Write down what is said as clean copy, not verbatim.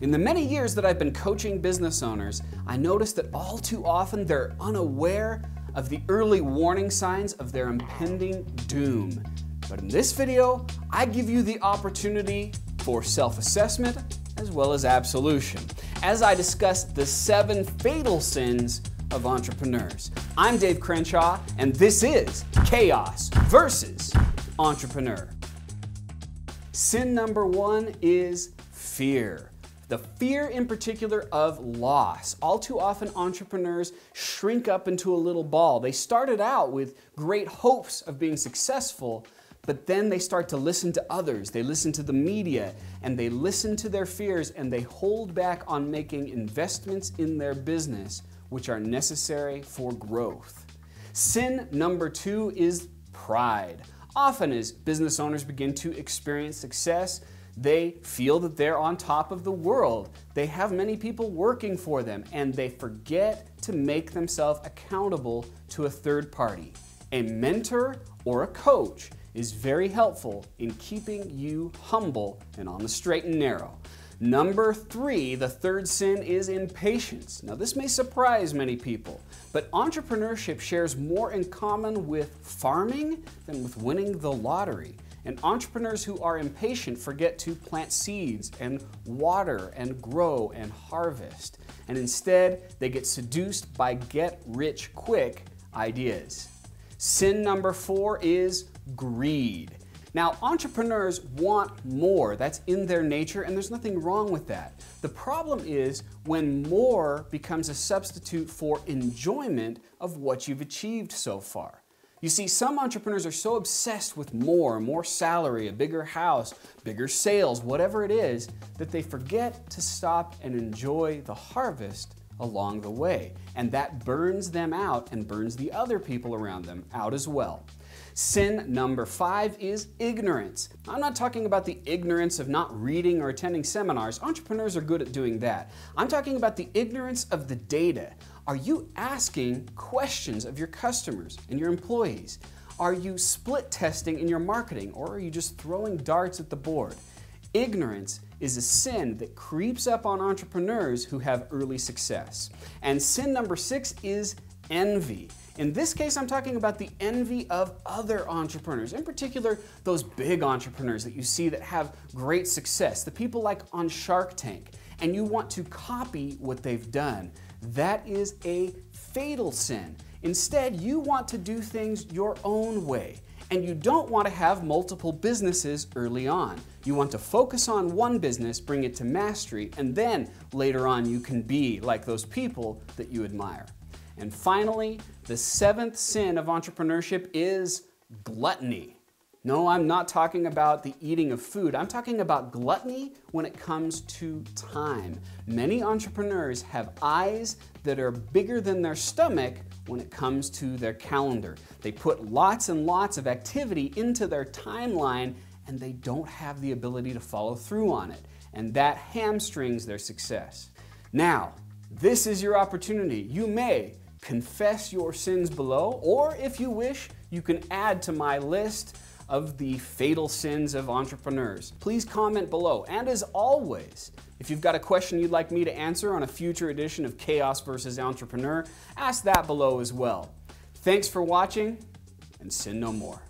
In the many years that I've been coaching business owners, I noticed that all too often they're unaware of the early warning signs of their impending doom. But in this video, I give you the opportunity for self-assessment as well as absolution, as I discuss the 7 fatal sins of entrepreneurs. I'm Dave Crenshaw, and this is Chaos versus Entrepreneur. Sin number 1 is fear. The fear in particular of loss. All too often entrepreneurs shrink up into a little ball. They started out with great hopes of being successful, but then they start to listen to others. They listen to the media, and they listen to their fears, and they hold back on making investments in their business, which are necessary for growth. Sin number 2 is pride. Often as business owners begin to experience success, they feel that they're on top of the world. They have many people working for them, and they forget to make themselves accountable to a third party. A mentor or a coach is very helpful in keeping you humble and on the straight and narrow. Number 3, the third sin, is impatience. Now this may surprise many people, but entrepreneurship shares more in common with farming than with winning the lottery. And entrepreneurs who are impatient forget to plant seeds and water and grow and harvest. And instead, they get seduced by get-rich-quick ideas. Sin number 4 is greed. Now, entrepreneurs want more. That's in their nature, and there's nothing wrong with that. The problem is when more becomes a substitute for enjoyment of what you've achieved so far. You see, some entrepreneurs are so obsessed with more salary, a bigger house, bigger sales, whatever it is, that they forget to stop and enjoy the harvest along the way. And that burns them out and burns the other people around them out as well. Sin number 5 is ignorance. I'm not talking about the ignorance of not reading or attending seminars. Entrepreneurs are good at doing that. I'm talking about the ignorance of the data. Are you asking questions of your customers and your employees? Are you split testing in your marketing, or are you just throwing darts at the board? Ignorance is a sin that creeps up on entrepreneurs who have early success. And sin number 6 is envy. In this case, I'm talking about the envy of other entrepreneurs, in particular, those big entrepreneurs that you see that have great success, the people like on Shark Tank, and you want to copy what they've done. That is a fatal sin. Instead, you want to do things your own way, and you don't want to have multiple businesses early on. You want to focus on one business, bring it to mastery, and then later on you can be like those people that you admire. And finally, the 7th sin of entrepreneurship is gluttony. No, I'm not talking about the eating of food. I'm talking about gluttony when it comes to time. Many entrepreneurs have eyes that are bigger than their stomach when it comes to their calendar. They put lots and lots of activity into their timeline, and they don't have the ability to follow through on it. And that hamstrings their success. Now, this is your opportunity. You may confess your sins below, or if you wish, you can add to my list of the fatal sins of entrepreneurs. Please comment below. And as always, if you've got a question you'd like me to answer on a future edition of Chaos versus Entrepreneur, ask that below as well. Thanks for watching, and sin no more.